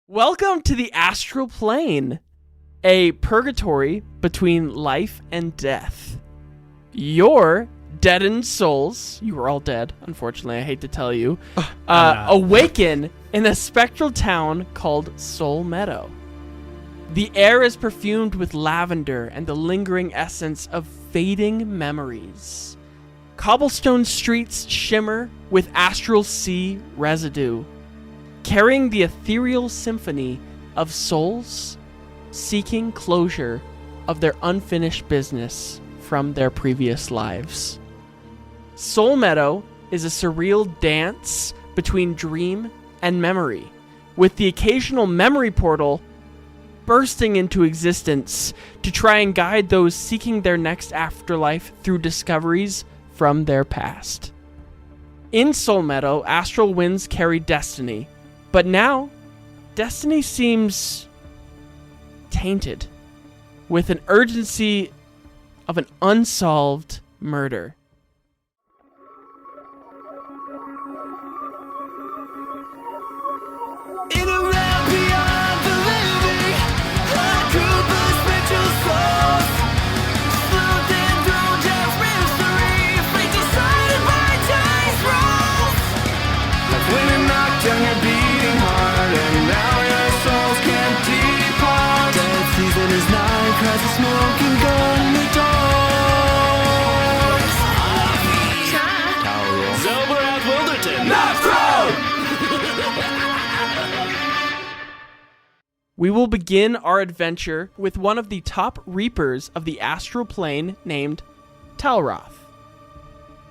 Welcome to the Astral Plane, a purgatory between life and death. Your deadened souls, you are all dead, unfortunately, I hate to tell you, awaken in a spectral town called Soul Meadow. The air is perfumed with lavender and the lingering essence of fading memories. Cobblestone streets shimmer with astral sea residue, carrying the ethereal symphony of souls seeking closure of their unfinished business from their previous lives. Soul Meadow is a surreal dance between dream and memory, with the occasional memory portal bursting into existence to try and guide those seeking their next afterlife through discoveries from their past. In Soul Meadow, astral winds carry destiny, but now, destiny seems tainted with an urgency of an unsolved murder. In a realm beyond the living, a group of spiritual souls, sleuthing through death's mystery, fate decided by dice rolls. Like when it knocked on your beating heart, and now your souls can't depart. Death season is nigh, cries of smoke and gun the doors. Xelborath Wilderton, not thrown! We will begin our adventure with one of the top reapers of the Astral Plane named Talroth.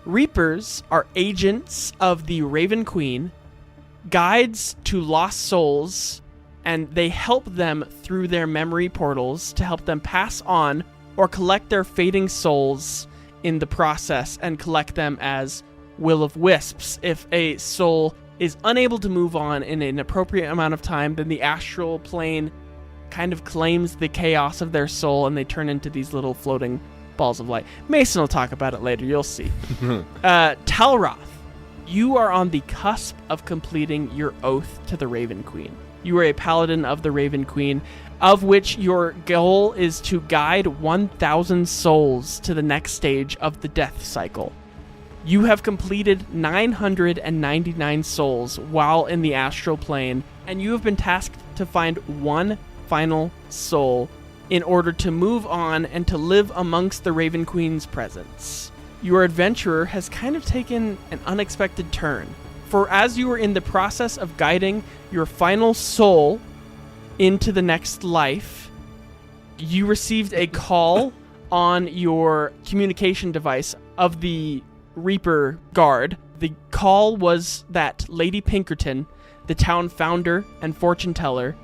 Reapers are agents of the Raven Queen, guides to lost souls, and they help them through their memory portals to help them pass on or collect their fading souls in the process and collect them as will-o'-wisps. If a soul is unable to move on in an appropriate amount of time, then the Astral Plane kind of claims the chaos of their soul and they turn into these little floating balls of light. Mason will talk about it later, you'll see. Talroth, you are on the cusp of completing your oath to the Raven Queen. You are a paladin of the Raven Queen, of which your goal is to guide 1,000 souls to the next stage of the death cycle. You have completed 999 souls while in the Astral Plane, and you have been tasked to find one final soul in order to move on and to live amongst the Raven Queen's presence. Your adventurer has kind of taken an unexpected turn, for as you were in the process of guiding your final soul into the next life, you received a call on your communication device of the Reaper Guard. The call was that Lady Pinkerton, the town founder and fortune teller,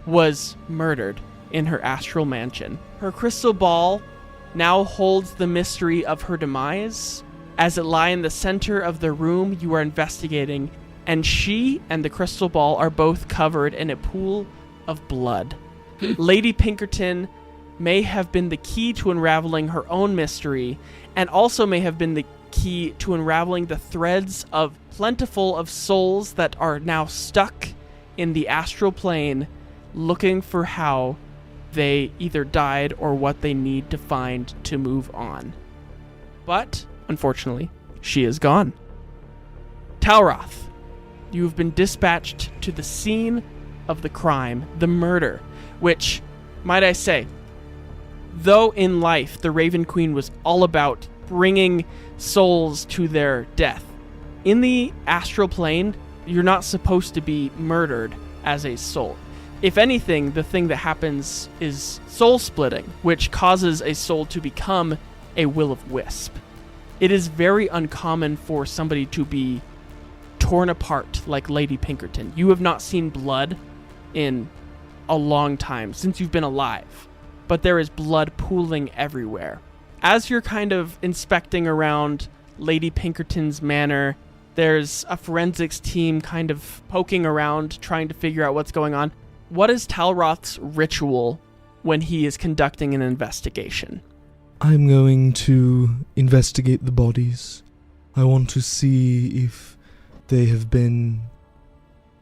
was murdered in her astral mansion. Her crystal ball now holds the mystery of her demise, as it lie in the center of the room you are investigating, and she and the crystal ball are both covered in a pool of blood. Lady Pinkerton may have been the key to unraveling her own mystery, and also may have been the key to unraveling the threads of plentiful of souls that are now stuck in the Astral Plane, looking for how they either died or what they need to find to move on. But, unfortunately, she is gone. Talroth, you have been dispatched to the scene of the crime, the murder, which, might I say, though in life the Raven Queen was all about bringing souls to their death, in the Astral Plane, you're not supposed to be murdered as a soul. If anything, the thing that happens is soul splitting, which causes a soul to become a will-o'-wisp. It is very uncommon for somebody to be torn apart like Lady Pinkerton. You have not seen blood in a long time, since you've been alive, but there is blood pooling everywhere. As you're kind of inspecting around Lady Pinkerton's manor, there's a forensics team kind of poking around, trying to figure out what's going on. What is Talroth's ritual when he is conducting an investigation? I'm going to investigate the bodies. I want to see if they have been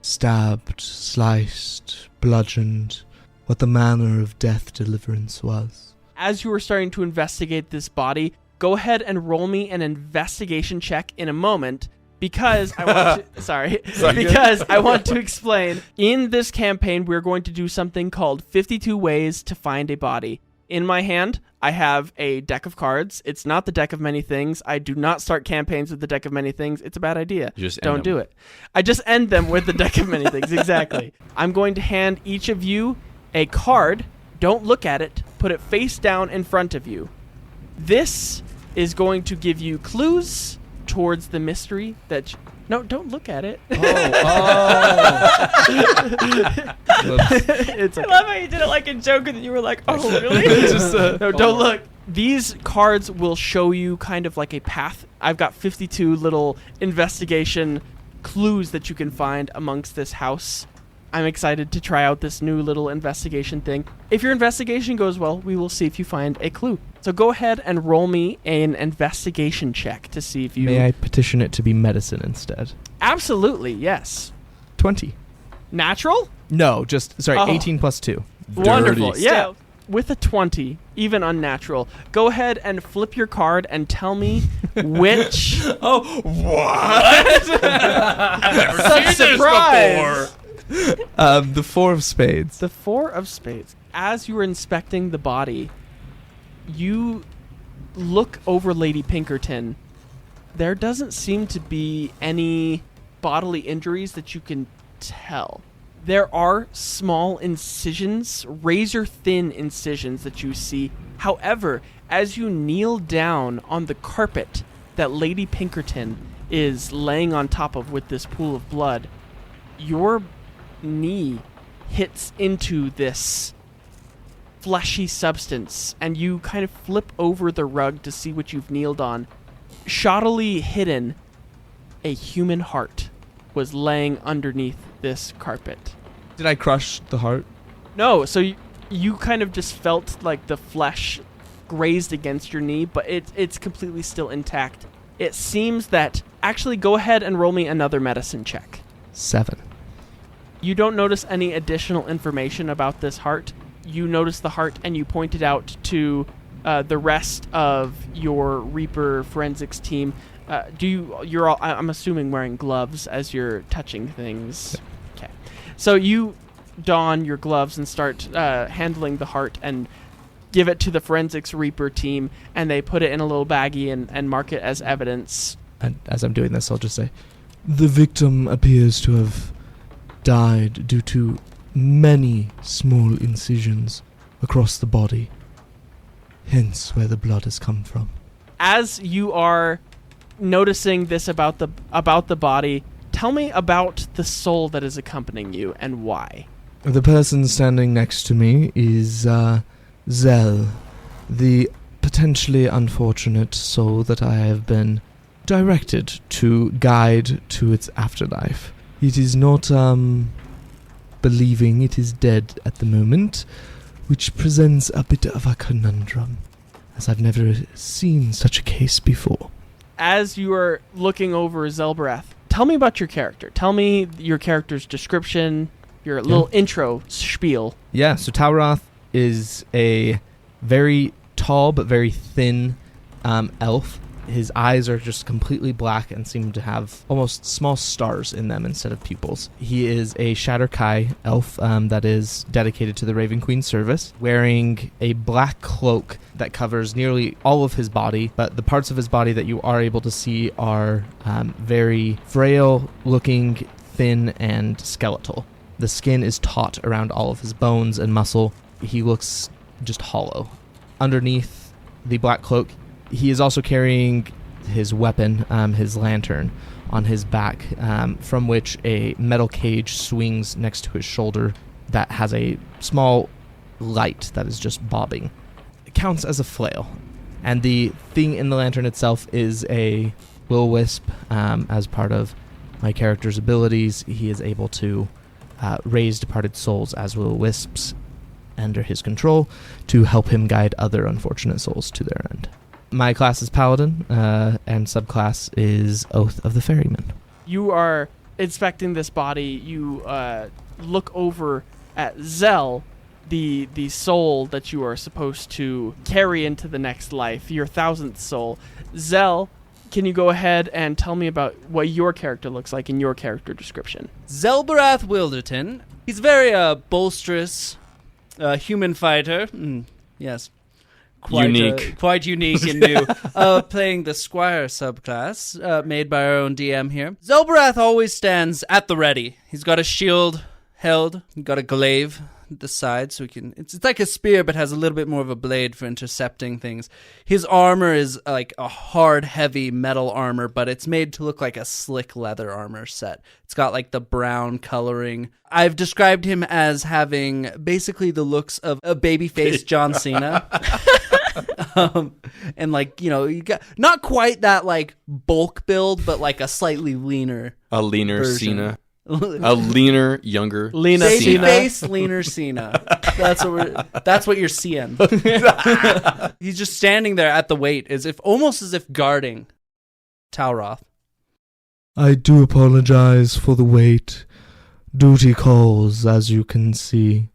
stabbed, sliced, bludgeoned, what the manner of death deliverance was. As you are starting to investigate this body, go ahead and roll me an investigation check in a moment because I want to because I want to explain. In this campaign, we're going to do something called 52 ways to find a body. In my hand, I have a deck of cards. It's not the deck of many things. I do not start campaigns with the deck of many things. It's a bad idea. Don't do it. I just end them with the deck of many things. Exactly. I'm going to hand each of you a card. Don't look at it. Put it face down in front of you. This is going to give you clues towards the mystery that... No, don't look at it. Oh. It's okay. I love how you did it like a joke and then you were like, oh, really? No, don't look. These cards will show you kind of like a path. I've got 52 little investigation clues that you can find amongst this house. I'm excited to try out this new little investigation thing. If your investigation goes well, we will see if you find a clue. So go ahead and roll me an investigation check to see if you... May I petition it to be medicine instead? Absolutely, yes. 20. Natural? No, just, sorry, Oh. 18 plus 2. Wonderful, Dirty. yeah. Still. With a 20, even unnatural. Go ahead and flip your card and tell me which... Oh, what? I've never Such seen this surprise. before. The 4 of spades. The 4 of spades. As you are inspecting the body, you look over Lady Pinkerton. There doesn't seem to be any bodily injuries that you can tell. There are small incisions, razor-thin incisions that you see. However, as you kneel down on the carpet that Lady Pinkerton is laying on top of with this pool of blood, your knee hits into this fleshy substance, and you kind of flip over the rug to see what you've kneeled on. Shoddily hidden, a human heart was laying underneath this carpet. Did I crush the heart? No, so you kind of just felt like the flesh grazed against your knee, but it's completely still intact. It seems that... Actually, go ahead and roll me another medicine check. 7. You don't notice any additional information about this heart. You notice the heart and you point it out to the rest of your Reaper forensics team. You're all, I'm assuming, wearing gloves as you're touching things. Okay. So you don your gloves and start handling the heart and give it to the forensics Reaper team, and they put it in a little baggie and mark it as evidence. And as I'm doing this, I'll just say, The victim appears to have died due to many small incisions across the body, hence where the blood has come from. As you are noticing this about the body, tell me about the soul that is accompanying you and why. The person standing next to me is Zell, the potentially unfortunate soul that I have been directed to guide to its afterlife. It is not believing it is dead at the moment, which presents a bit of a conundrum, as I've never seen such a case before. As you are looking over Xelborath, tell me about your character. Tell me your character's description, your little intro spiel. yeah, so Talroth is a very tall but very thin elf. His eyes are just completely black and seem to have almost small stars in them instead of pupils. He is a Shadar Kai elf that is dedicated to the Raven Queen service, wearing a black cloak that covers nearly all of his body, but the parts of his body that you are able to see are very frail looking, thin, and skeletal. The skin is taut around all of his bones and muscle. He looks just hollow. Underneath the black cloak, he is also carrying his weapon, his lantern, on his back, from which a metal cage swings next to his shoulder that has a small light that is just bobbing. It counts as a flail. And the thing in the lantern itself is a will-o-wisp. As part of my character's abilities, he is able to raise departed souls as will-o-wisps under his control to help him guide other unfortunate souls to their end. My class is Paladin, and subclass is Oath of the Ferryman. You are inspecting this body, you look over at Zell, the soul that you are supposed to carry into the next life, your 1000th soul. Zell, can you go ahead and tell me about what your character looks like in your character description? Xelborath Wilderton. He's very bolsterous, human fighter. Yes. Unique. Quite unique and new. Playing the Squire subclass, made by our own DM here. Xelborath always stands at the ready. He's got a shield held, got a glaive at the side, so he can. It's like a spear, but has a little bit more of a blade for intercepting things. His armor is like a hard, heavy metal armor, but it's made to look like a slick leather armor set. It's got like the brown coloring. I've described him as having basically the looks of a babyface John Cena. And like, you know, you got not quite that like bulk build, but like a slightly leaner. A leaner version. Cena. A leaner, younger Lena Cena. Babyface, leaner Cena. That's what you're seeing. He's just standing there at the weight, almost as if guarding Talroth. I do apologize for the wait. Duty calls, as you can see.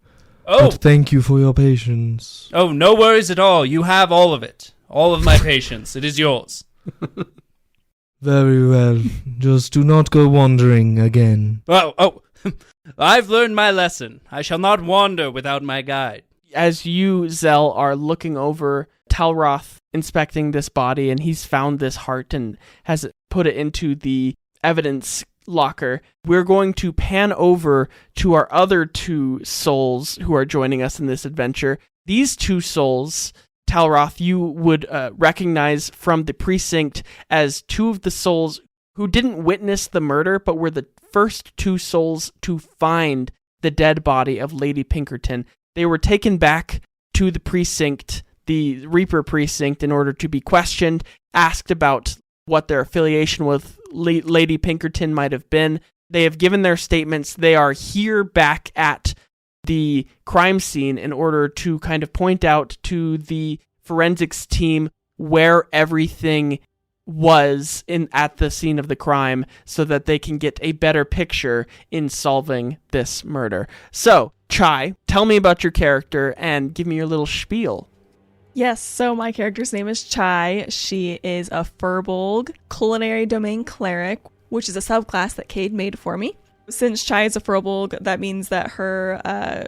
Oh, But thank you for your patience. no worries at all. You have all of it. All of my patience. It is yours. Very well. Just do not go wandering again. Oh, I've learned my lesson. I shall not wander without my guide. As you, Zell, are looking over Talroth inspecting this body, and he's found this heart and has put it into the evidence locker, we're going to pan over to our other 2 souls who are joining us in this adventure. These 2 souls, Talroth, you would recognize from the precinct as 2 of the souls who didn't witness the murder, but were the first 2 souls to find the dead body of Lady Pinkerton. They were taken back to the precinct, the Reaper precinct, in order to be questioned, asked about what their affiliation with Lady Pinkerton might have been. They have given their statements. They are here back at the crime scene in order to kind of point out to the forensics team where everything was at the scene of the crime so that they can get a better picture in solving this murder. So, Chai, tell me about your character and give me your little spiel. Yes, so my character's name is Chai. She is a Firbolg Culinary Domain Cleric, which is a subclass that Cade made for me. Since Chai is a Firbolg, that means that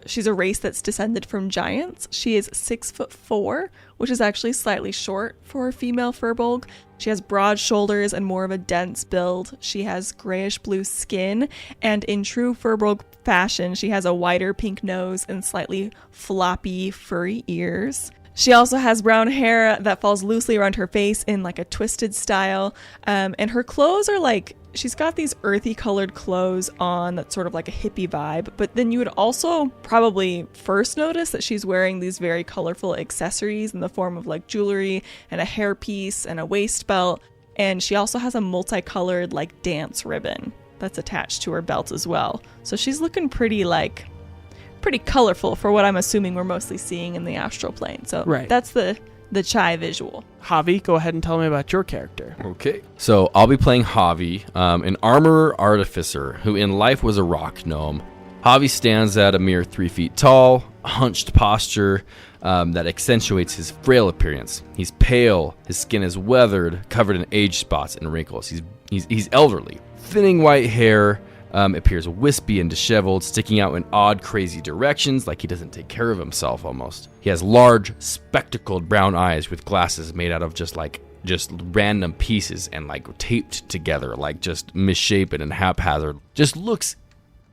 she's a race that's descended from giants. She is 6'4", which is actually slightly short for a female Firbolg. She has broad shoulders and more of a dense build. She has grayish blue skin, and in true Firbolg fashion, she has a wider pink nose and slightly floppy, furry ears. She also has brown hair that falls loosely around her face in like a twisted style. And her clothes are like, she's got these earthy colored clothes on that's sort of like a hippie vibe. But then you would also probably first notice that she's wearing these very colorful accessories in the form of like jewelry and a hairpiece and a waist belt. And she also has a multicolored like dance ribbon that's attached to her belt as well. So she's looking pretty colorful for what I'm assuming we're mostly seeing in the astral plane. So Right. That's the Chai visual. Javi, go ahead and tell me about your character. Okay. So I'll be playing Javi, an Armorer Artificer, who in life was a rock gnome. Javi stands at a mere 3 feet tall, hunched posture that accentuates his frail appearance. He's pale, his skin is weathered, covered in age spots and wrinkles. He's elderly. Thinning white hair appears wispy and disheveled, sticking out in odd, crazy directions, like he doesn't take care of himself almost. He has large, spectacled brown eyes with glasses made out of just random pieces and like taped together, like just misshapen and haphazard. Just looks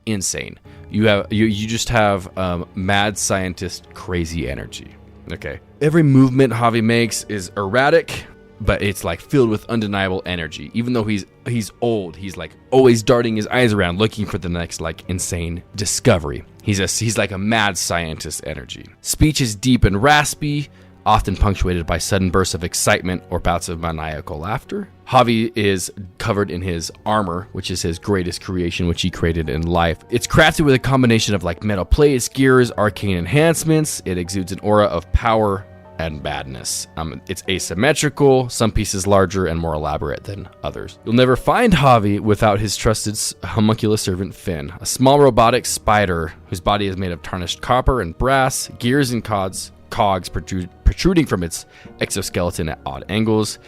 insane. You just have mad scientist crazy energy. Okay. Every movement Javi makes is erratic, but it's like filled with undeniable energy. Even though he's old, he's like always darting his eyes around looking for the next like insane discovery. He's like a mad scientist energy. Speech is deep and raspy, often punctuated by sudden bursts of excitement or bouts of maniacal laughter. Javi is covered in his armor, which is his greatest creation, which he created in life. It's crafted with a combination of like metal plates, gears, arcane enhancements. It exudes an aura of power, and badness. It's asymmetrical, some pieces larger and more elaborate than others. You'll never find Javi without his trusted homunculus servant Finn, a small robotic spider whose body is made of tarnished copper and brass, gears and cogs protruding from its exoskeleton at odd angles,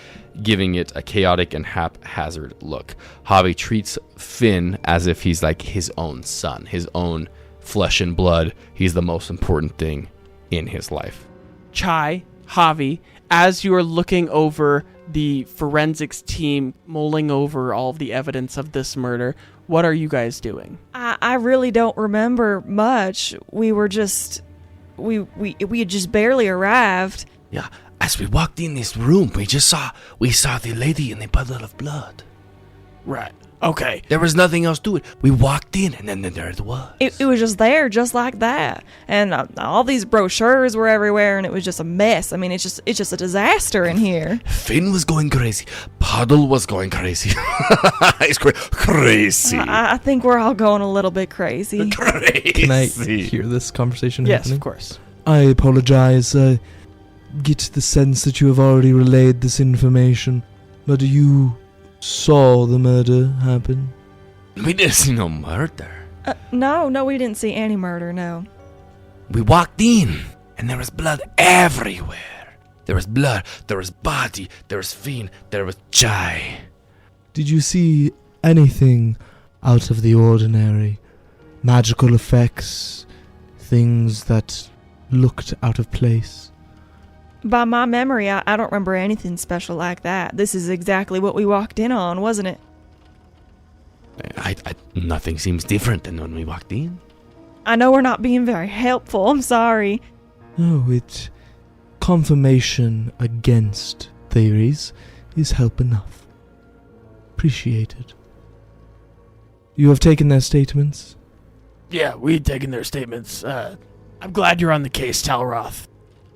giving it a chaotic and haphazard look. Javi treats Finn as if he's like his own son, his own flesh and blood. He's the most important thing in his life. Chai, Javi, as you are looking over the forensics team, mulling over all of the evidence of this murder, what are you guys doing? I really don't remember much. We were just... We had just barely arrived. Yeah, as we walked in this room, we saw the lady in the puddle of blood. Right. Okay. There was nothing else to it. We walked in, and then there it was. It was just there, just like that. And all these brochures were everywhere, and it was just a mess. I mean, it's just a disaster in here. Finn was going crazy. Puddle was going crazy. It's crazy. I think we're all going a little bit crazy. Crazy. Can I hear this conversation Yes, happening? of course. I apologize. I get the sense that you have already relayed this information, but you saw the murder happen? We didn't see no murder. No, we didn't see any murder, no. We walked in, and there was blood everywhere. There was blood, there was body, there was Finn, there was Chai. Did you see anything out of the ordinary? Magical effects? Things that looked out of place? By my memory, I don't remember anything special like that. This is exactly what we walked in on, wasn't it? Nothing seems different than when we walked in. I know we're not being very helpful. I'm sorry. No, it's confirmation against theories is help enough. Appreciated. You have taken their statements? Yeah, we'd taken their statements. I'm glad you're on the case, Talroth.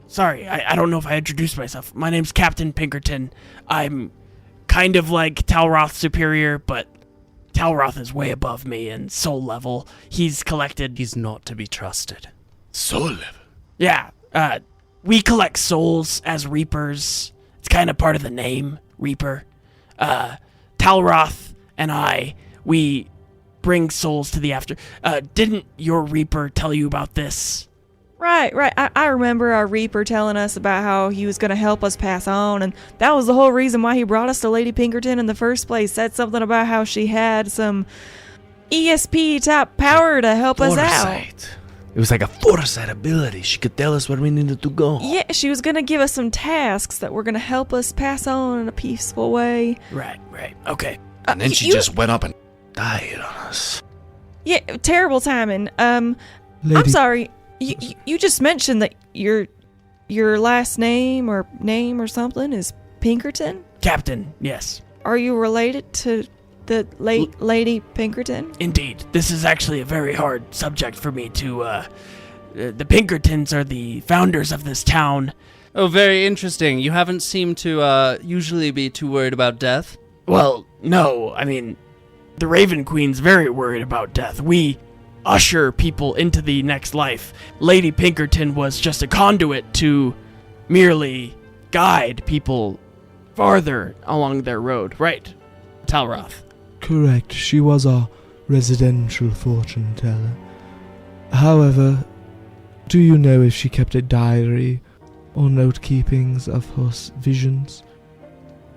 Sorry, I don't know if I introduced myself. My name's Captain Pinkerton. I'm kind of like Talroth's superior, but Talroth is way above me in soul level. He's collected... He's not to be trusted. Soul level? Yeah, we collect souls as reapers. It's kind of part of the name, Reaper. Talroth and we bring souls to the after... didn't your Reaper tell you about this? Right. I remember our Reaper telling us about how he was going to help us pass on, and that was the whole reason why he brought us to Lady Pinkerton in the first place. Said something about how she had some ESP-type power to help us out. Foresight. It was like a foresight ability. She could tell us where we needed to go. Yeah, she was going to give us some tasks that were going to help us pass on in a peaceful way. Right, okay. And then she just went up and died on us. Yeah, terrible timing. I'm sorry. You just mentioned that your last name or something is Pinkerton? Captain, yes. Are you related to the late Lady Pinkerton? Indeed. This is actually a very hard subject for me to, the Pinkertons are the founders of this town. Oh, very interesting. You haven't seemed to usually be too worried about death. Well, no. I mean, the Raven Queen's very worried about death. We usher people into the next life. Lady Pinkerton was just a conduit to merely guide people farther along their road. Right, Talroth? Correct. She was our residential fortune teller. However, do you know if she kept a diary or note-keepings of her visions?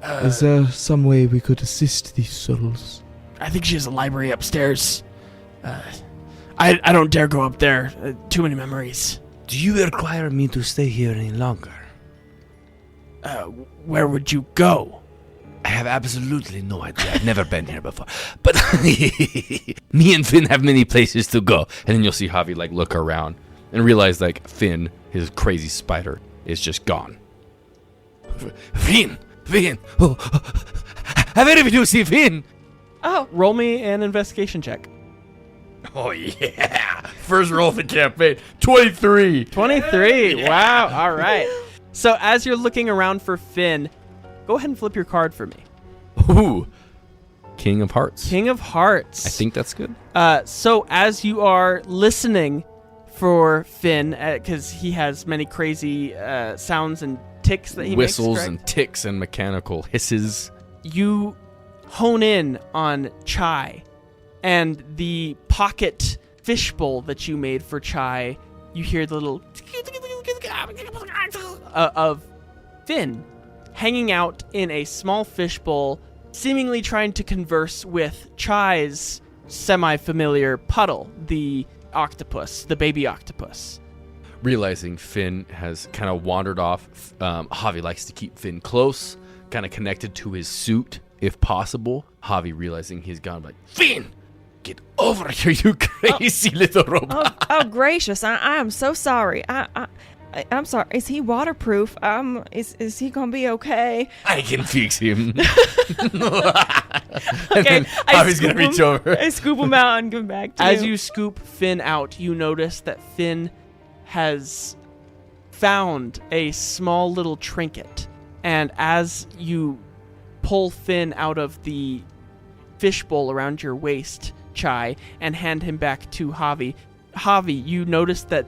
Is there some way we could assist these souls? I think she has a library upstairs. I don't dare go up there. Too many memories. Do you require me to stay here any longer? Where would you go? I have absolutely no idea. I've never been here before. But me and Finn have many places to go. And then you'll see Javi like look around and realize like Finn, his crazy spider, is just gone. Finn! Oh, have any of you seen Finn? Oh, Roll me an investigation check. Oh yeah! First roll of the campaign, 23. 23. Yeah. Wow. All right. So as you're looking around for Finn, go ahead and flip your card for me. Ooh, King of Hearts. King of Hearts. I think that's good. So as you are listening for Finn because he has many crazy sounds and ticks that he Whistles makes. and ticks and mechanical hisses. You hone in on Chai and the pocket fishbowl that you made for Chai. You hear the little of Finn hanging out in a small fishbowl, seemingly trying to converse with Chai's semi-familiar Puddle, the octopus, the baby octopus. Realizing Finn has kind of wandered off, Javi likes to keep Finn close, kind of connected to his suit if possible. Javi realizing he's gone, like, Finn, get over here, you crazy little robot. Oh, gracious! I am so sorry. I'm sorry. Is he waterproof? Is he gonna be okay? I can fix him. Okay, Javi's gonna reach over. I scoop him out and give him back to you. As you scoop Finn out, you notice that Finn has found a small little trinket. And as you pull Finn out of the fishbowl around your waist, Chai, and hand him back to Javi, you notice that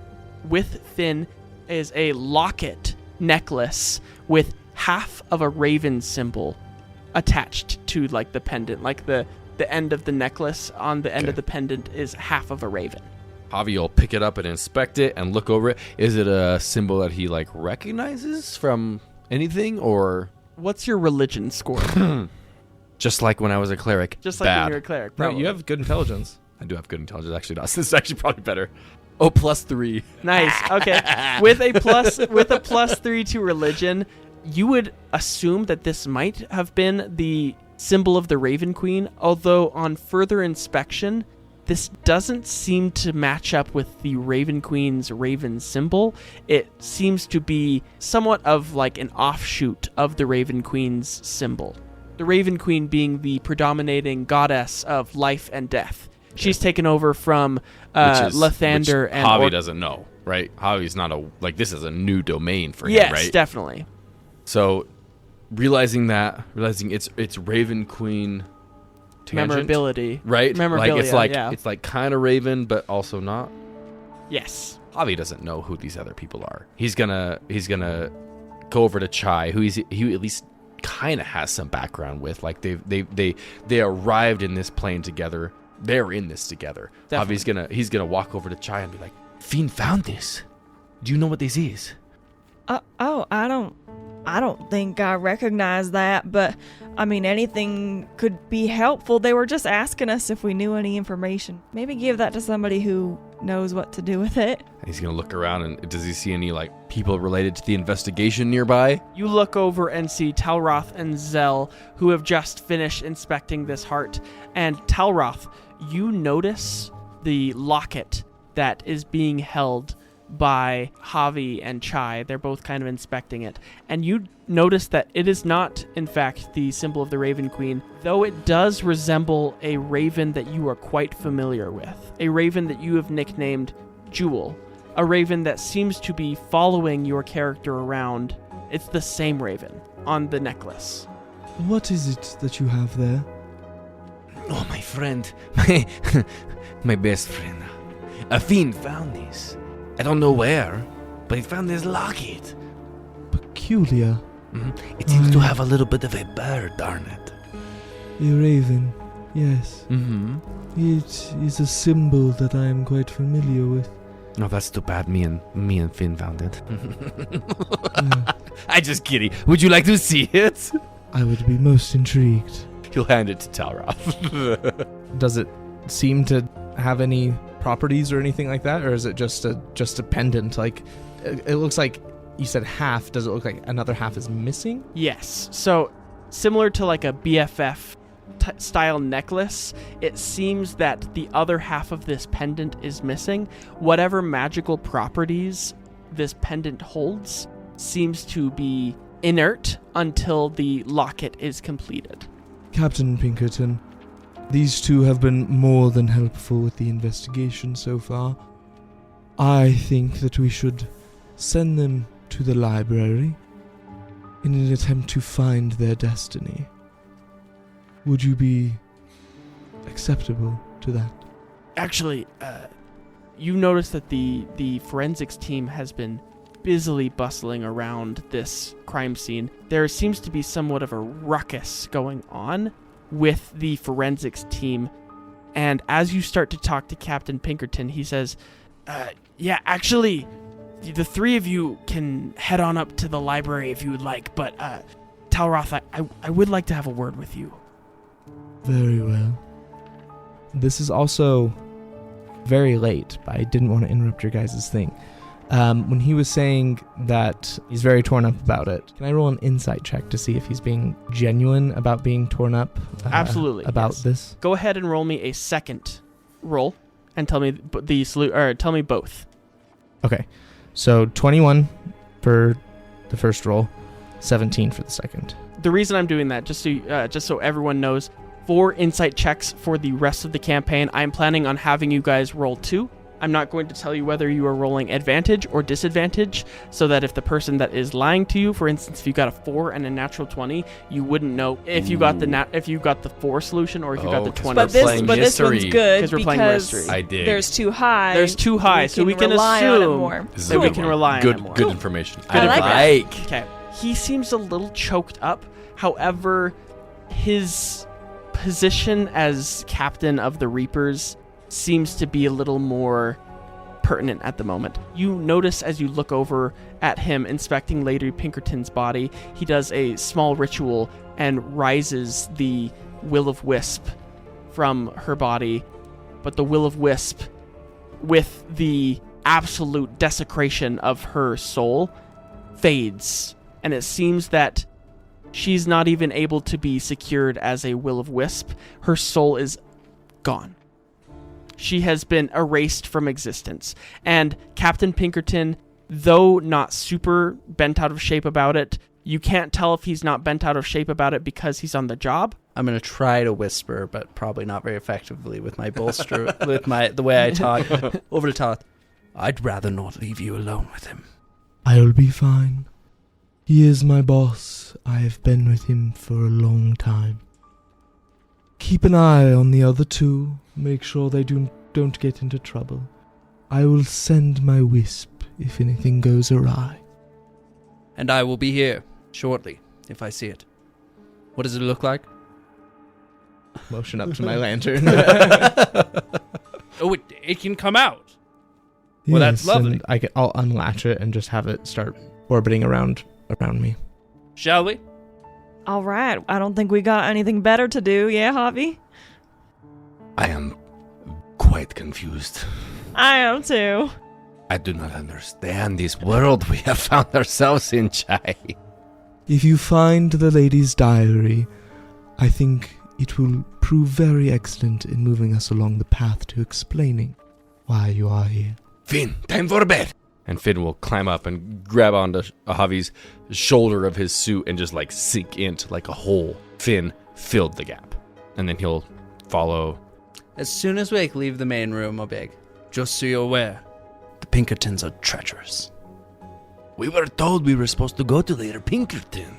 with Finn is a locket necklace with half of a raven symbol attached to like the pendant, like the end of the necklace on the end of the pendant is half of a raven. Javi will pick it up and inspect it and look over it. Is it a symbol that he like recognizes from anything, or What's your religion score? just like when I was a cleric? Just like Bad. when you're a cleric. No, Probably. you have good intelligence. I do have good intelligence, actually. This is actually probably better. Oh, +3. Nice. Okay. With a +3 to religion, you would assume that this might have been the symbol of the Raven Queen, although on further inspection, this doesn't seem to match up with the Raven Queen's raven symbol. It seems to be somewhat of like an offshoot of the Raven Queen's symbol. The Raven Queen being the predominating goddess of life and death. She's taken over from Lathander and Javi doesn't know, right? Javi's not this is a new domain for him, yes, right? Definitely. So, realizing it's Raven Queen tangent, Memorability. right? Memorabilia, It's like kind of Raven, but also not. Yes. Javi doesn't know who these other people are. He's gonna go over to Chai, who at least kind of has some background with. Like they arrived in this plane together. They're in this together. Definitely. He's gonna walk over to Chai and be like, Finn found this. Do you know what this is? I don't think I recognize that, but I mean, anything could be helpful. They were just asking us if we knew any information. Maybe give that to somebody who knows what to do with it. And he's gonna look around, and does he see any like people related to the investigation nearby? You look over and see Talroth and Zell, who have just finished inspecting this heart. And Talroth, you notice the locket that is being held by Javi and Chai. They're both kind of inspecting it. And you notice that it is not, in fact, the symbol of the Raven Queen, though it does resemble a raven that you are quite familiar with. A raven that you have nicknamed Jewel. A raven that seems to be following your character around. It's the same raven on the necklace. What is it that you have there? Oh, my friend. My best friend. A fiend found this. I don't know where, but he found this locket. Peculiar. It seems to have a little bit of a bird, darn it. A raven. Yes. Mm-hmm. It is a symbol that I am quite familiar with. No, that's too bad. Me and Finn found it. I just kidding. Would you like to see it? I would be most intrigued. He'll hand it to Talroth. Does it seem to have any properties or anything like that, or is it just a pendant? Like, it looks like you said half. Does it look like another half is missing? Yes. So, similar to like a BFF style necklace, it seems that the other half of this pendant is missing. Whatever magical properties this pendant holds seems to be inert until the locket is completed. Captain Pinkerton, these two have been more than helpful with the investigation so far. I think that we should send them to the library in an attempt to find their destiny. Would you be acceptable to that? Actually, you notice that the forensics team has been busily bustling around this crime scene. There seems to be somewhat of a ruckus going on with the forensics team. And as you start to talk to Captain Pinkerton, he says, yeah, actually, the three of you can head on up to the library if you would like, but Talroth, I would like to have a word with you. Very well. This is also very late, but I didn't want to interrupt your guys' thing. When he was saying that he's very torn up about it, can I roll an insight check to see if he's being genuine about being torn up? Absolutely. About yes. this? Go ahead and roll me a second roll and tell me tell me both. Okay. So 21 for the first roll, 17 for the second. The reason I'm doing that, just so everyone knows, 4 insight checks for the rest of the campaign. I'm planning on having you guys roll 2. I'm not going to tell you whether you are rolling advantage or disadvantage, so that if the person that is lying to you, for instance, if you got a 4 and a natural 20, you wouldn't know if you got the 4 solution or if you got the 20. But this one's good because we're playing mystery. I dig. There's too high. There's too high, so we can rely on it assume more. This is that a we good can one. rely on it more. Good information. I like that. Okay. He seems a little choked up. However, his position as captain of the Reapers seems to be a little more pertinent at the moment. You notice as you look over at him inspecting Lady Pinkerton's body, he does a small ritual and rises the will-o-wisp from her body. But the will-o-wisp, with the absolute desecration of her soul, fades. And it seems that she's not even able to be secured as a will-o-wisp. Her soul is gone. She has been erased from existence. And Captain Pinkerton, though not super bent out of shape about it, you can't tell if he's not bent out of shape about it because he's on the job. I'm going to try to whisper, but probably not very effectively with my bolster, with the way I talk. Over to Talroth. I'd rather not leave you alone with him. I'll be fine. He is my boss. I have been with him for a long time. Keep an eye on the other two. Make sure they don't get into trouble. I will send my wisp if anything goes awry. And I will be here shortly, if I see it. What does it look like? Motion up to my lantern. Oh, it can come out. Well, that's lovely. And I'll unlatch it and just have it start orbiting around me. Shall we? All right. I don't think we got anything better to do. Yeah, Javi? I am quite confused. I am too. I do not understand this world we have found ourselves in, Chai. If you find the lady's diary, I think it will prove very excellent in moving us along the path to explaining why you are here. Finn, time for bed. And Finn will climb up and grab onto Javi's shoulder of his suit and just like sink into like a hole. Finn filled the gap. And then he'll follow. As soon as we leave the main room, I'll beg. Just so you're aware, the Pinkertons are treacherous. We were told we were supposed to go to Lady Pinkerton.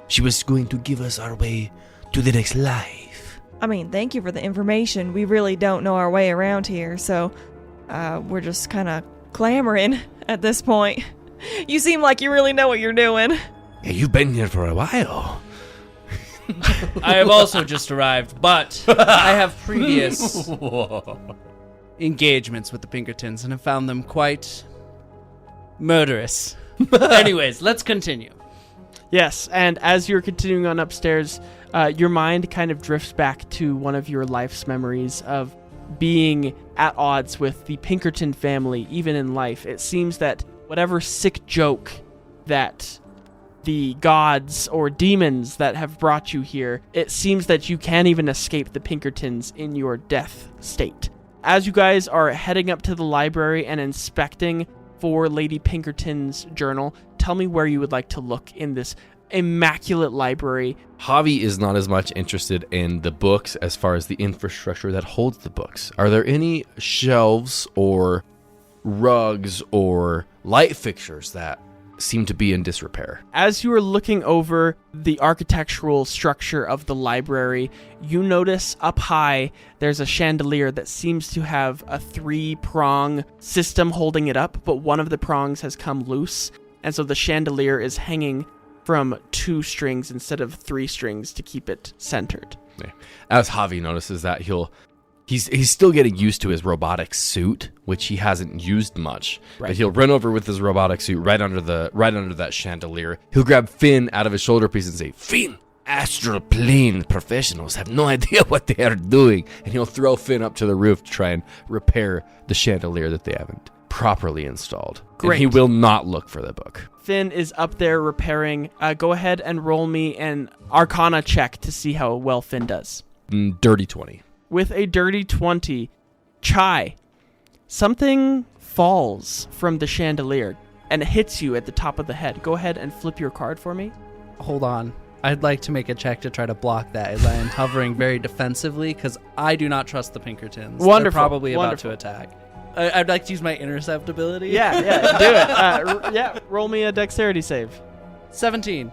She was going to give us our way to the next life. I mean, thank you for the information. We really don't know our way around here, so we're just kind of clamoring at this point. You seem like you really know what you're doing. Yeah, you've been here for a while. I have also just arrived, but I have previous engagements with the Pinkertons and have found them quite murderous. Anyways, let's continue. Yes, and as you're continuing on upstairs, your mind kind of drifts back to one of your life's memories of being at odds with the Pinkerton family, even in life. It seems that whatever sick joke that the gods or demons that have brought you here, it seems that you can't even escape the Pinkertons in your death state. As you guys are heading up to the library and inspecting for Lady Pinkerton's journal, tell me where you would like to look in this immaculate library. Javi is not as much interested in the books as far as the infrastructure that holds the books. Are there any shelves or rugs or light fixtures that seem to be in disrepair. As you are looking over the architectural structure of the library, you notice up high there's a chandelier that seems to have a 3-prong system holding it up, but one of the prongs has come loose, and so the chandelier is hanging from 2 strings instead of 3 strings to keep it centered. Yeah. As Javi notices that, he's still getting used to his robotic suit, which he hasn't used much. Right. But he'll run over with his robotic suit right under that chandelier. He'll grab Finn out of his shoulder piece and say, "Finn, Astral Plane professionals have no idea what they are doing." And he'll throw Finn up to the roof to try and repair the chandelier that they haven't properly installed. Great. And he will not look for the book. Finn is up there repairing. Go ahead and roll me an Arcana check to see how well Finn does. Dirty 20. With a dirty 20, Chai, something falls from the chandelier and it hits you at the top of the head. Go ahead and flip your card for me. Hold on. I'd like to make a check to try to block that as I am hovering very defensively because I do not trust the Pinkertons. Wonderful. They're probably Wonderful. about to attack. I'd like to use my intercept ability. Yeah, do it. Roll me a dexterity save. 17.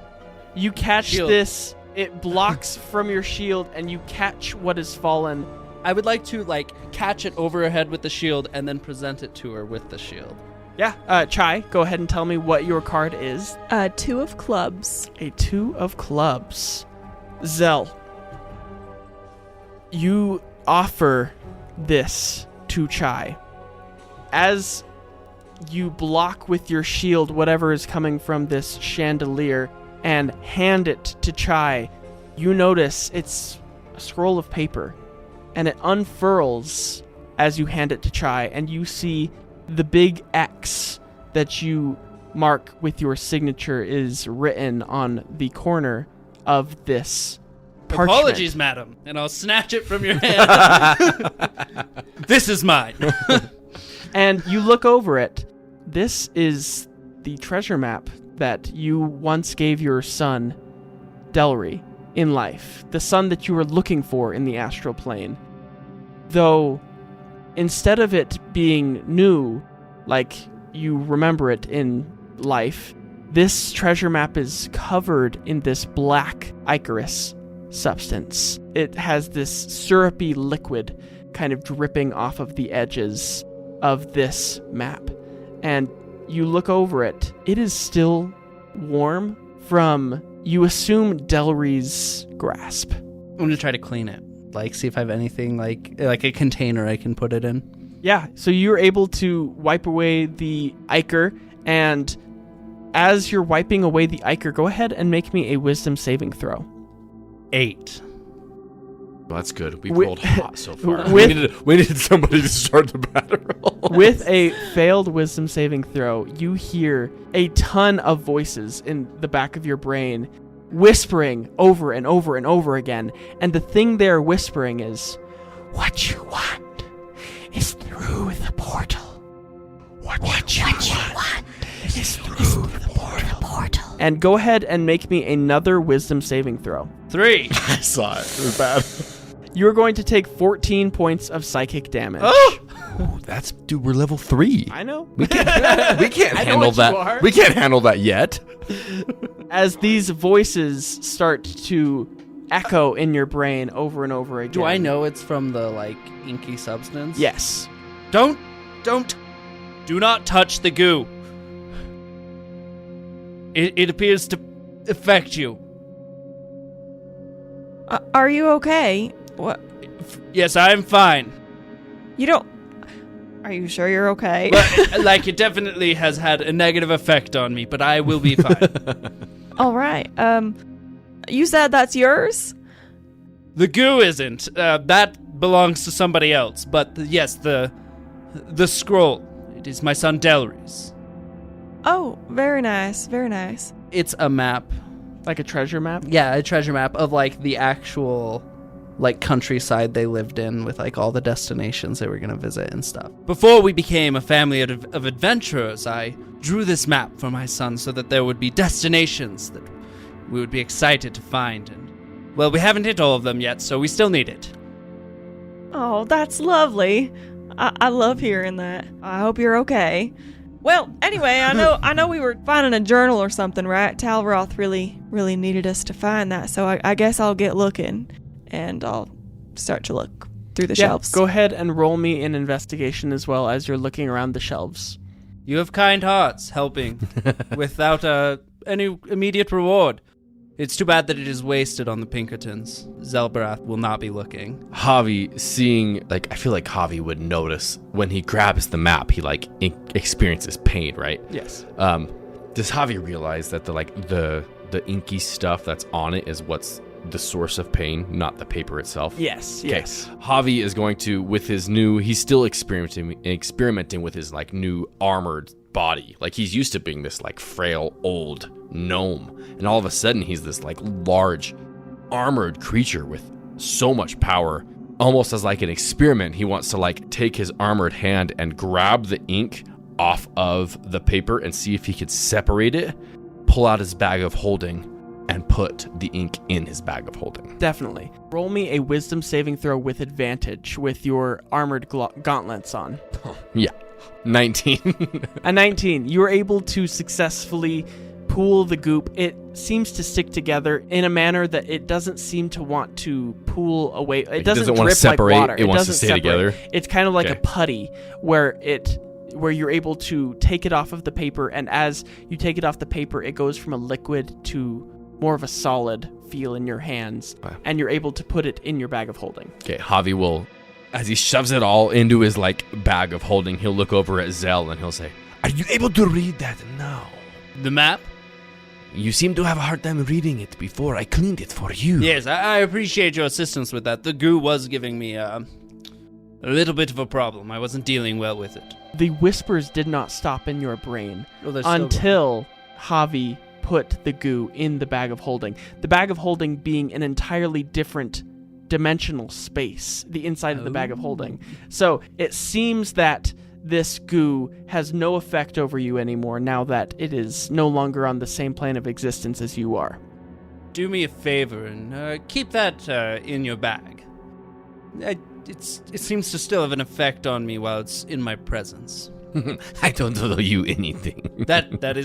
You catch Shield. this. It blocks from your shield, and you catch what has fallen. I would like to catch it over her head with the shield and then present it to her with the shield. Yeah, Chai, go ahead and tell me what your card is. 2 of clubs. A 2 of clubs. Zell, you offer this to Chai. As you block with your shield whatever is coming from this chandelier and hand it to Chai, you notice it's a scroll of paper, and it unfurls as you hand it to Chai, and you see the big X that you mark with your signature is written on the corner of this parchment. Apologies, madam, and I'll snatch it from your hand. This is mine. And you look over it. This is the treasure map that you once gave your son, Delry, in life. The son that you were looking for in the astral plane. Though, instead of it being new, like you remember it in life, this treasure map is covered in this black ichorous substance. It has this syrupy liquid kind of dripping off of the edges of this map. And you look over it. It is still warm from, you assume, Delry's grasp. I'm going to try to clean it. See if I have anything like a container I can put it in. Yeah, so you're able to wipe away the ichor, and as you're wiping away the ichor, go ahead and make me a wisdom saving throw. 8. Well, that's good. We've Wi- rolled hot so far. with- we needed somebody to start the battle. With a failed wisdom saving throw, you hear a ton of voices in the back of your brain whispering over and over and over again, and the thing they're whispering is, "What you want is through the portal. What you want is through the portal." And go ahead and make me another wisdom saving throw. 3. I saw it. It was bad. You're going to take 14 points of psychic damage. Dude, we're level 3. I know. We can't I know handle what you that. are. We can't handle that yet. As these voices start to echo in your brain over and over again. Do I know it's from the inky substance? Yes. Do not touch the goo. It appears to affect you. Are you okay? What? Yes, I'm fine. You don't... Are you sure you're okay? Well, it definitely has had a negative effect on me, but I will be fine. All right. You said that's yours? The goo isn't. That belongs to somebody else. But yes, the scroll. It is my son Delry's. Oh, very nice. Very nice. It's a map. Like a treasure map? Yeah, a treasure map of the actual countryside they lived in with all the destinations they were going to visit and stuff. Before we became a family of adventurers, I drew this map for my son so that there would be destinations that we would be excited to find. And well, we haven't hit all of them yet, so we still need it. Oh, that's lovely. I love hearing that. I hope you're okay. Well, anyway, I know we were finding a journal or something, right? Talroth really needed us to find that, so I guess I'll get looking, and I'll start to look through the shelves. Go ahead and roll me an investigation as well as you're looking around the shelves. You have kind hearts helping without any immediate reward. It's too bad that it is wasted on the Pinkertons. Xelborath will not be looking. Javi, seeing, I feel like Javi would notice when he grabs the map, he, experiences pain, right? Yes. Does Javi realize that the inky stuff that's on it is what's the source of pain, not the paper itself? Yes, Okay. yes. Javi is going to, with his he's still experimenting with his, new armored body. He's used to being this, frail, old gnome. And all of a sudden, he's this, large, armored creature with so much power. Almost as, an experiment, he wants to, take his armored hand and grab the ink off of the paper and see if he could separate it, pull out his bag of holding, and put the ink in his bag of holding. Definitely. Roll me a wisdom saving throw with advantage with your armored gauntlets on. Yeah. 19. A 19. You were able to successfully pool the goop. It seems to stick together in a manner that it doesn't seem to want to pool away. It doesn't want to drip separate. like water. It wants to doesn't stay separate. together. It's kind of like Okay. a putty where you're able to take it off of the paper, and as you take it off the paper, it goes from a liquid to more of a solid feel in your hands, Wow. and you're able to put it in your bag of holding. Okay, Javi will, as he shoves it all into his bag of holding, he'll look over at Zell and he'll say, Are you able to read that now? The map? You seem to have a hard time reading it before I cleaned it for you. Yes, I appreciate your assistance with that. The goo was giving me a little bit of a problem. I wasn't dealing well with it. The whispers did not stop in your brain Oh, they're still until Javi put the goo in the bag of holding. The bag of holding being an entirely different dimensional space, the inside of the bag of holding. So it seems that this goo has no effect over you anymore now that it is no longer on the same plane of existence as you are. Do me a favor and keep that in your bag. It seems to still have an effect on me while it's in my presence. I don't owe you anything. That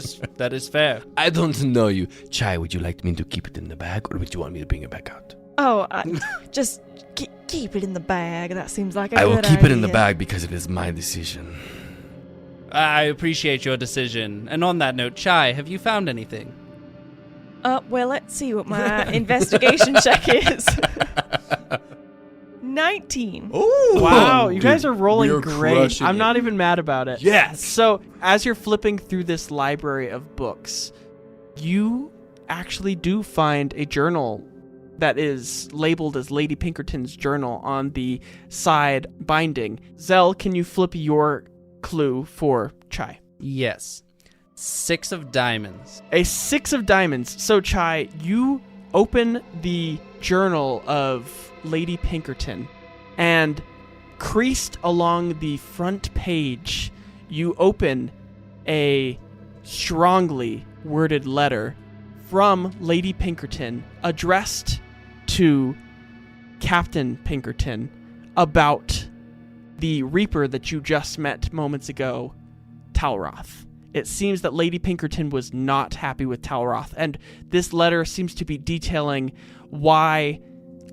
is fair. I don't know you. Chai, would you like me to keep it in the bag, or would you want me to bring it back out? Oh, just keep it in the bag. That seems like a good I idea. will keep it in the bag because it is my decision. I appreciate your decision. And on that note, Chai, have you found anything? Well, let's see what my investigation check is. 19. Wow, you dude, guys are rolling we are great. crushing I'm it. not even mad about it. Yes. So, as you're flipping through this library of books, you actually do find a journal that is labeled as Lady Pinkerton's journal on the side binding. Zell, can you flip your clue for Chai? Yes. 6 of diamonds. A 6 of diamonds. So, Chai, you open the journal of Lady Pinkerton, and creased along the front page, you open a strongly worded letter from Lady Pinkerton addressed to Captain Pinkerton about the Reaper that you just met moments ago, Talroth. It seems that Lady Pinkerton was not happy with Talroth, and this letter seems to be detailing why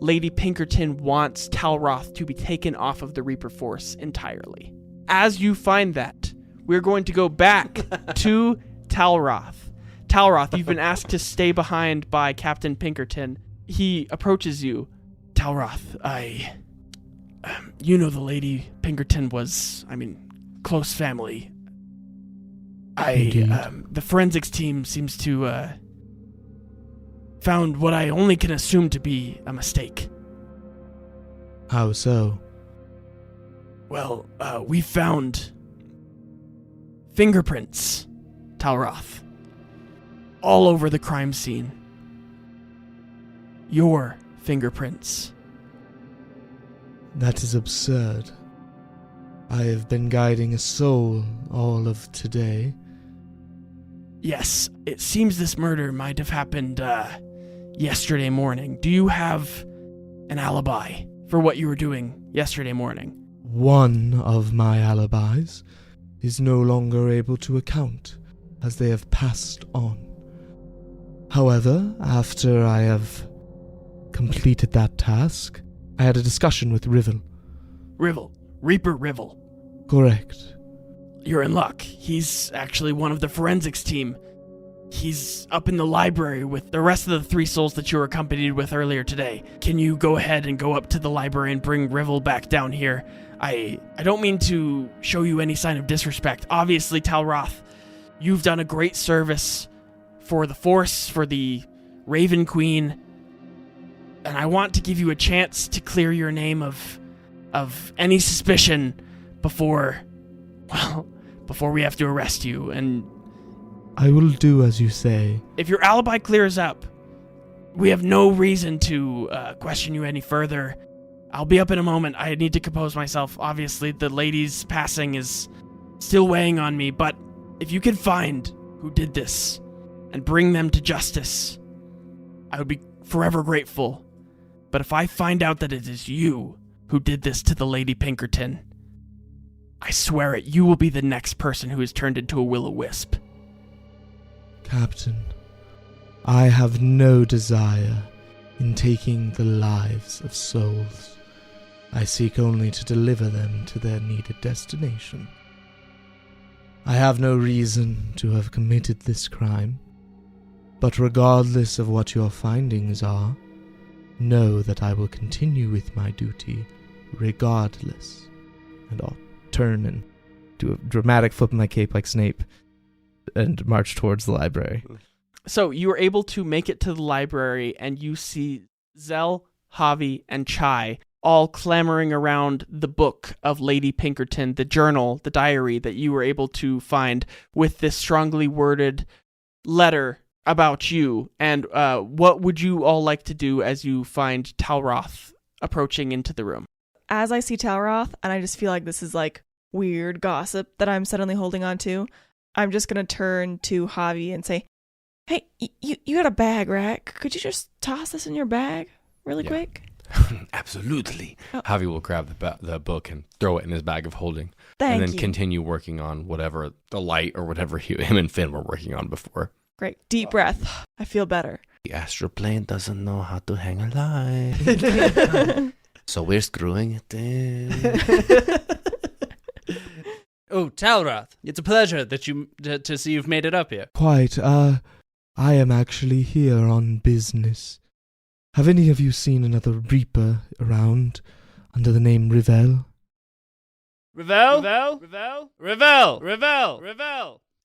Lady Pinkerton wants Talroth to be taken off of the Reaper force entirely. As you find that, we're going to go back to Talroth. Talroth, you've been asked to stay behind by Captain Pinkerton. He approaches you. Talroth, you know the Lady Pinkerton was, close family. Indeed. The forensics team seems to, found what I only can assume to be a mistake. How so? Well, we found fingerprints, Talroth, all over the crime scene. Your fingerprints. That is absurd. I have been guiding a soul all of today. Yes, it seems this murder might have happened, yesterday morning. Do you have an alibi for what you were doing yesterday morning? One of my alibis is no longer able to account, as they have passed on. However, after I have completed that task, I had a discussion with Rivel. Reaper Rivel. Correct. You're in luck. He's actually one of the forensics team. He's up in the library with the rest of the 3 souls that you were accompanied with earlier today. Can you go ahead and go up to the library and bring Rivel back down here? I don't mean to show you any sign of disrespect. Obviously, Talroth, you've done a great service for the Force, for the Raven Queen, and I want to give you a chance to clear your name of any suspicion before we have to arrest you. And I will do as you say. if your alibi clears up, we have no reason to question you any further. I'll be up in a moment. I need to compose myself. Obviously, the lady's passing is still weighing on me, but if you can find who did this and bring them to justice, I would be forever grateful. But if I find out that it is you who did this to the Lady Pinkerton, I swear it, you will be the next person who is turned into a will-o-wisp. Captain, I have no desire in taking the lives of souls. I seek only to deliver them to their needed destination. I have no reason to have committed this crime, but regardless of what your findings are, know that I will continue with my duty regardless. And I'll turn and do a dramatic flip of my cape like Snape and march towards the library. So you are able to make it to the library, and you see Zell, Javi, and Chai all clamoring around the book of Lady Pinkerton, the journal, the diary that you were able to find with this strongly worded letter about you. And what would you all like to do as you find Talroth approaching into the room? As I see Talroth, and I just feel like this is like weird gossip that I'm suddenly holding on to, I'm just going to turn to Javi and say, hey, you got a bag, right? Could you just toss this in your bag really quick? Absolutely. Oh. Javi will grab the book and throw it in his bag of holding. Thank and then you. continue working on whatever the light or whatever him and Finn were working on before. Great. Deep breath. I feel better. The Astral Plane doesn't know how to hang a light. So we're screwing it in. Oh, Talroth, it's a pleasure that to see you've made it up here. Quite, I am actually here on business. Have any of you seen another Reaper around under the name Rivel? Revel.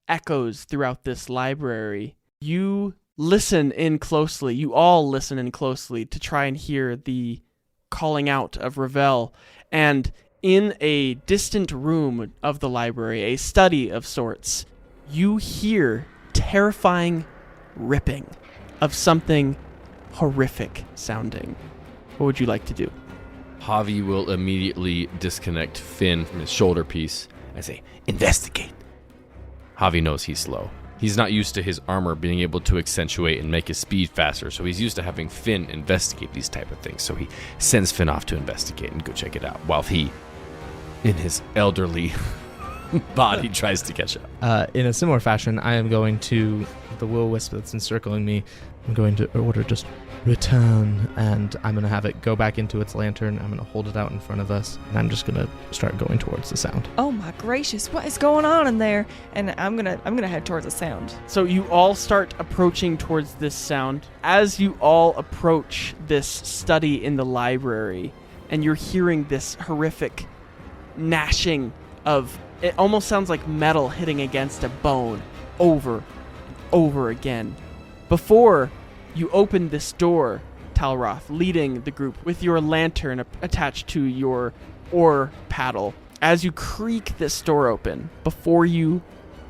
Echoes throughout this library. You listen in closely. You all listen in closely to try and hear the calling out of Revel. And in a distant room of the library, a study of sorts, you hear terrifying ripping of something horrific sounding. What would you like to do? Javi will immediately disconnect Finn from his shoulder piece and say, Investigate. Javi knows he's slow. He's not used to his armor being able to accentuate and make his speed faster, so he's used to having Finn investigate these type of things. So he sends Finn off to investigate and go check it out, while he, in his elderly body, tries to catch up. In a similar fashion, I am going to the will-wisp that's encircling me. I'm going to order just return, and I'm going to have it go back into its lantern. I'm going to hold it out in front of us, and I'm just going to start going towards the sound. Oh my gracious, what is going on in there? And I'm gonna head towards the sound. So you all start approaching towards this sound. As you all approach this study in the library, and you're hearing this horrific gnashing of, it almost sounds like metal hitting against a bone over and over again. Before you open this door, Talroth, leading the group with your lantern attached to your oar paddle. As you creak this door open, before you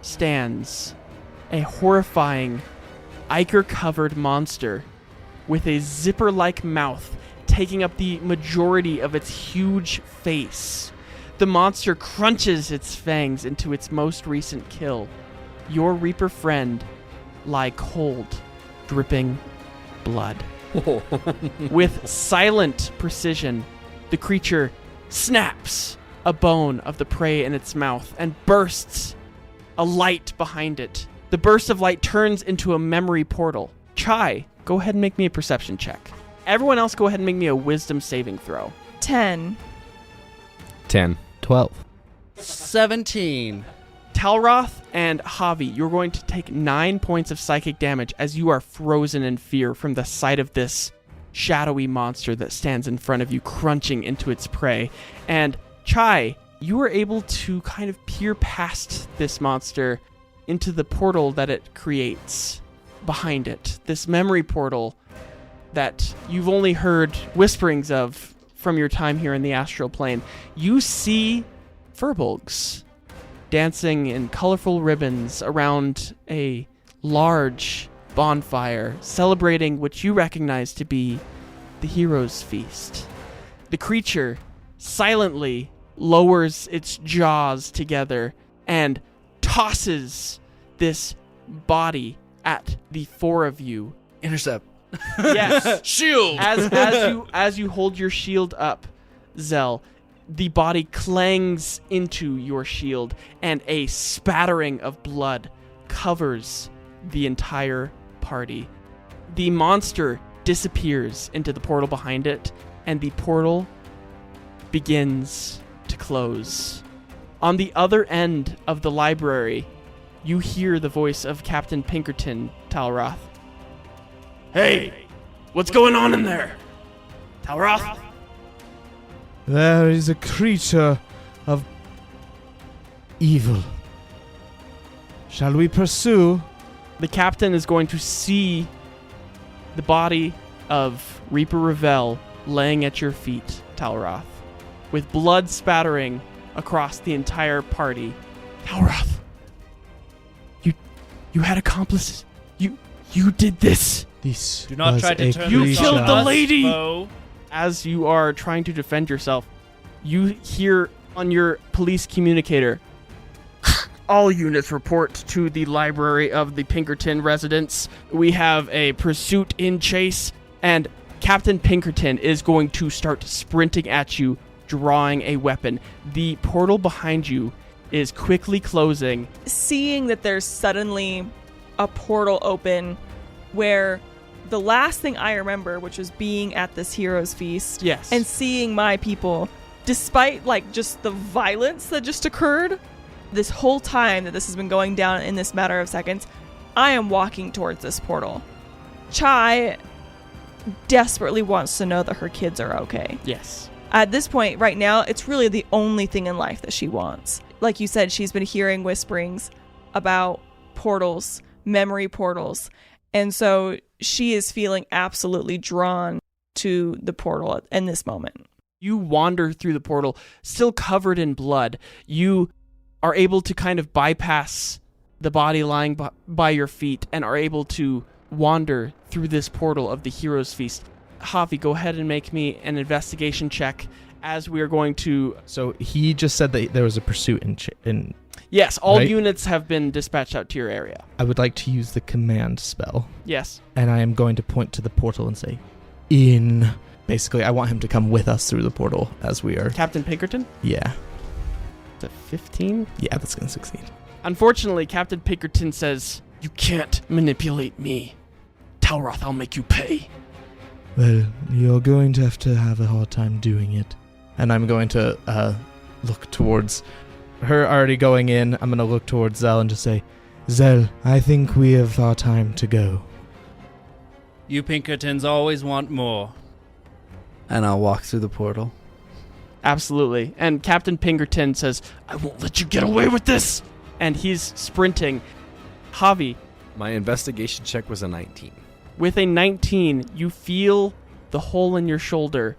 stands a horrifying, ichor-covered monster with a zipper-like mouth taking up the majority of its huge face. The monster crunches its fangs into its most recent kill. Your Reaper friend lie cold, dripping blood. With silent precision, the creature snaps a bone of the prey in its mouth and bursts a light behind it. The burst of light turns into a memory portal. Chai, go ahead and make me a perception check. Everyone else, go ahead and make me a wisdom saving throw. 10. 10. 12. 17. Talroth and Javi, you're going to take 9 points of psychic damage as you are frozen in fear from the sight of this shadowy monster that stands in front of you, crunching into its prey. And Chai, you are able to kind of peer past this monster into the portal that it creates behind it. This memory portal that you've only heard whisperings of from your time here in the Astral Plane. You see Firbolgs dancing in colorful ribbons around a large bonfire, celebrating what you recognize to be the hero's feast. The creature silently lowers its jaws together and tosses this body at the four of you. Intercept. Yes. Shield. As you hold your shield up, Zell, the body clangs into your shield, and a spattering of blood covers the entire party. The monster disappears into the portal behind it, and the portal begins to close. On the other end of the library, you hear the voice of Captain Pinkerton, Talroth. Hey, what's going on in there? Talroth? There is a creature of evil. Shall we pursue? The captain is going to see the body of Reaper Revel laying at your feet, Talroth, with blood spattering across the entire party. Talroth, you had accomplices. You did this. This Do not was try to a turn You this killed on the us, lady! foe. As you are trying to defend yourself, you hear on your police communicator, all units report to the library of the Pinkerton residence. We have a pursuit in chase, and Captain Pinkerton is going to start sprinting at you, drawing a weapon. The portal behind you is quickly closing. Seeing that there's suddenly a portal open where the last thing I remember, which was being at this hero's feast, Yes. and seeing my people, despite like just the violence that just occurred, this whole time that this has been going down in this matter of seconds, I am walking towards this portal. Chai desperately wants to know that her kids are okay. Yes. At this point, right now, it's really the only thing in life that she wants. Like you said, she's been hearing whisperings about portals, memory portals, and so she is feeling absolutely drawn to the portal in this moment. You wander through the portal, still covered in blood. You are able to kind of bypass the body lying by your feet and are able to wander through this portal of the hero's feast. Javi, go ahead and make me an investigation check as we are going to... So he just said that there was a pursuit in Yes, all Right. units have been dispatched out to your area. I would like to use the command spell, Yes. and I am going to point to the portal and say, "In." Basically, I want him to come with us through the portal as we are. Captain Pinkerton? Yeah. It's a 15? Yeah, that's going to succeed. Unfortunately, Captain Pinkerton says, "You can't manipulate me. Talroth, I'll make you pay." Well, you're going to have a hard time doing it. And I'm going to look towards her already going in. I'm going to look towards Zell and just say, Zell, I think we have our time to go. You Pinkertons always want more. And I'll walk through the portal. Absolutely. And Captain Pinkerton says, "I won't let you get away with this." And he's sprinting. Javi, My investigation check was a 19. with a 19, you feel the hole in your shoulder.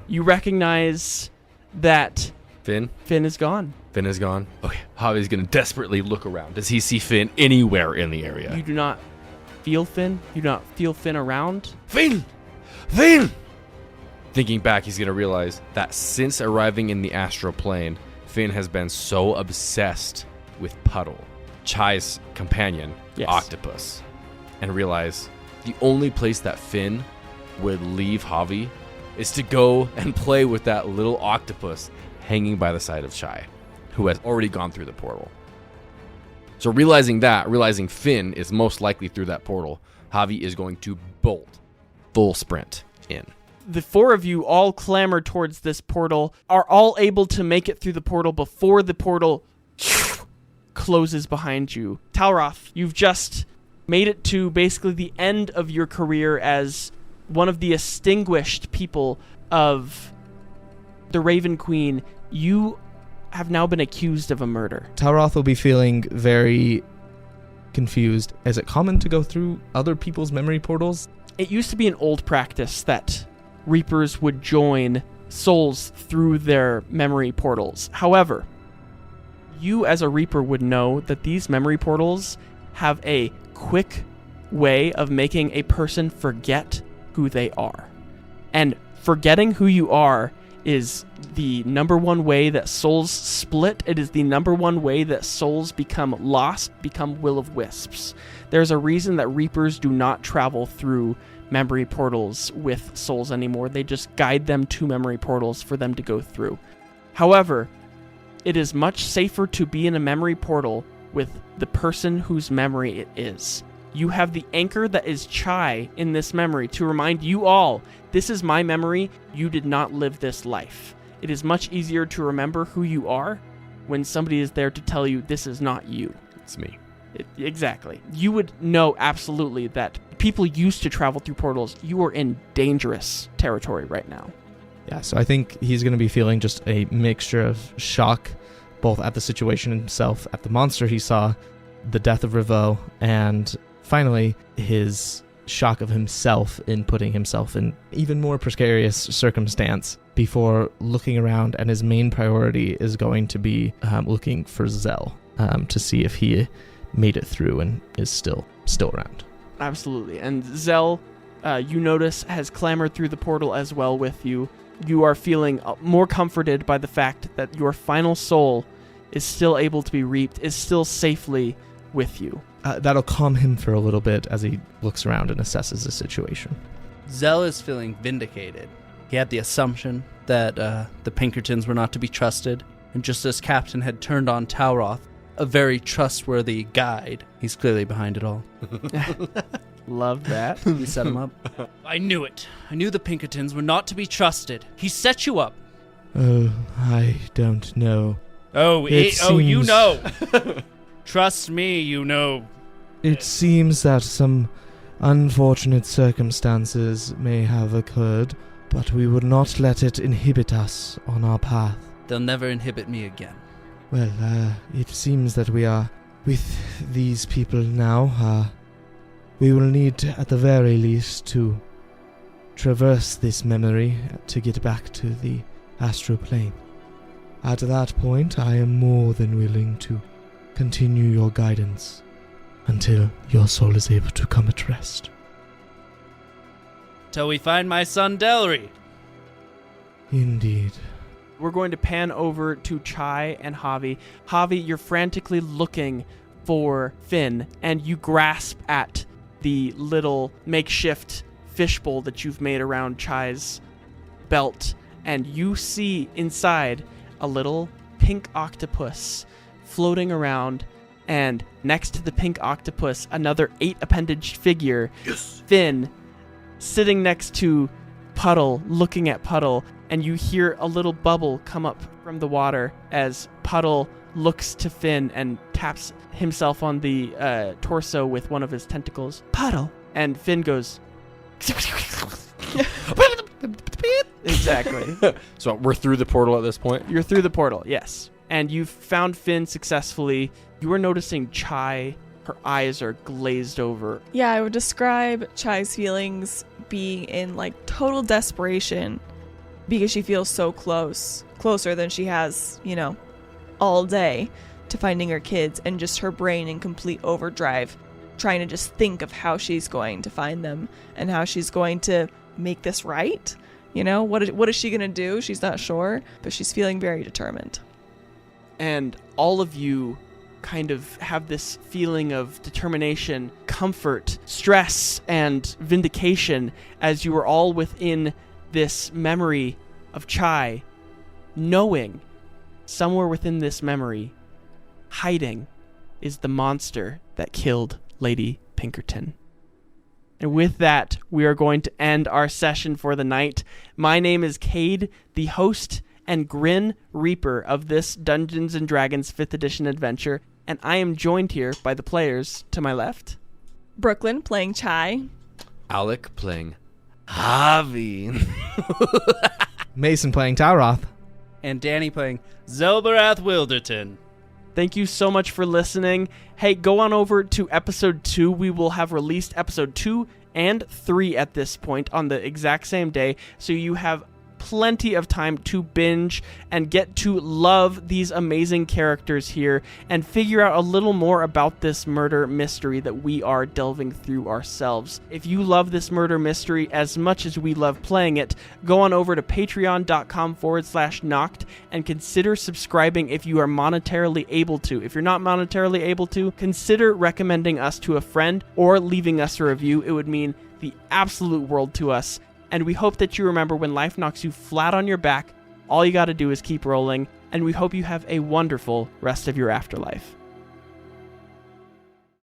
You recognize that Finn? Finn is gone. Finn is gone. Okay. Javi's going to desperately look around. Does he see Finn anywhere in the area? You do not feel Finn. You do not feel Finn around. Finn! Finn! Thinking back, he's going to realize that since arriving in the Astral Plane, Finn has been so obsessed with Puddle, Chai's companion, Yes. Octopus, and realize the only place that Finn would leave Javi is to go and play with that little octopus hanging by the side of Chai, who has already gone through the portal. So realizing Finn is most likely through that portal, Javi is going to bolt full sprint in. The four of you all clamber towards this portal, are all able to make it through the portal before the portal closes behind you. Talroth, you've just made it to basically the end of your career as one of the distinguished people of the Raven Queen. You have now been accused of a murder. Talroth will be feeling very confused. Is it common to go through other people's memory portals? It used to be an old practice that Reapers would join souls through their memory portals. However, you as a Reaper would know that these memory portals have a quick way of making a person forget who they are. And forgetting who you are is the number one way that souls split. It is the number one way that souls become lost, become will-o'-wisps. There's a reason that Reapers do not travel through memory portals with souls anymore. They just guide them to memory portals for them to go through. However, it is much safer to be in a memory portal with the person whose memory it is. You have the anchor that is Chai in this memory to remind you all, this is my memory, you did not live this life. It is much easier to remember who you are when somebody is there to tell you this is not you. It's me. Exactly. You would know absolutely that people used to travel through portals. You are in dangerous territory right now. Yeah, so I think he's going to be feeling just a mixture of shock, both at the situation himself, at the monster he saw, the death of Riveau, and finally his shock of himself in putting himself in even more precarious circumstance before looking around, and his main priority is going to be looking for Zell to see if he made it through and is still around. Absolutely. And Zell, you notice, has clambered through the portal as well with you. You are feeling more comforted by the fact that your final soul is still able to be reaped, is still safely with you. That'll calm him for a little bit as he looks around and assesses the situation. Zell is feeling vindicated. He had the assumption that the Pinkertons were not to be trusted, and just as Captain had turned on Talroth, a very trustworthy guide, he's clearly behind it all. Love that. We set him up. I knew it. I knew the Pinkertons were not to be trusted. He set you up. Oh, I don't know. You seems- know. Trust me, you know. It seems that some unfortunate circumstances may have occurred, but we would not let it inhibit us on our path. They'll never inhibit me again. Well, it seems that we are with these people now. We will need, at the very least, to traverse this memory to get back to the Astral Plane. At that point, I am more than willing to continue your guidance until your soul is able to come at rest. Till we find my son Delry. Indeed. We're going to pan over to Chai and Javi. Javi, you're frantically looking for Finn, and you grasp at the little makeshift fishbowl that you've made around Chai's belt, and you see inside a little pink octopus floating around, and next to the pink octopus, another 8-appendaged figure, yes. Finn, sitting next to Puddle, looking at Puddle, and you hear a little bubble come up from the water as Puddle looks to Finn and taps himself on the torso with one of his tentacles. Puddle! And Finn goes... Exactly. So we're through the portal at this point? You're through the portal, yes. And you've found Finn successfully. You are noticing Chai, her eyes are glazed over. Yeah, I would describe Chai's feelings being in total desperation because she feels so closer than she has, all day to finding her kids, and just her brain in complete overdrive, trying to just think of how she's going to find them and how she's going to make this right. What is she going to do? She's not sure, but she's feeling very determined. And all of you kind of have this feeling of determination, comfort, stress, and vindication as you are all within this memory of Chai, knowing somewhere within this memory, hiding, is the monster that killed Lady Pinkerton. And with that, we are going to end our session for the night. My name is Cade, the host and Grin Reaper of this Dungeons and Dragons 5th edition adventure, and I am joined here by the players to my left. Brooklyn playing Chai. Alec playing Javi. Mason playing Talroth. And Danny playing Xelborath Wilderton. Thank you so much for listening. Hey, go on over to episode 2. We will have released episode 2 and 3 at this point on the exact same day, so you have plenty of time to binge and get to love these amazing characters here and figure out a little more about this murder mystery that we are delving through ourselves. If you love this murder mystery as much as we love playing it, go on over to patreon.com/knocked and consider subscribing if you are monetarily able to. If you're not monetarily able to, consider recommending us to a friend or leaving us a review. It would mean the absolute world to us. And we hope that you remember when life knocks you flat on your back, all you got to do is keep rolling, and we hope you have a wonderful rest of your afterlife.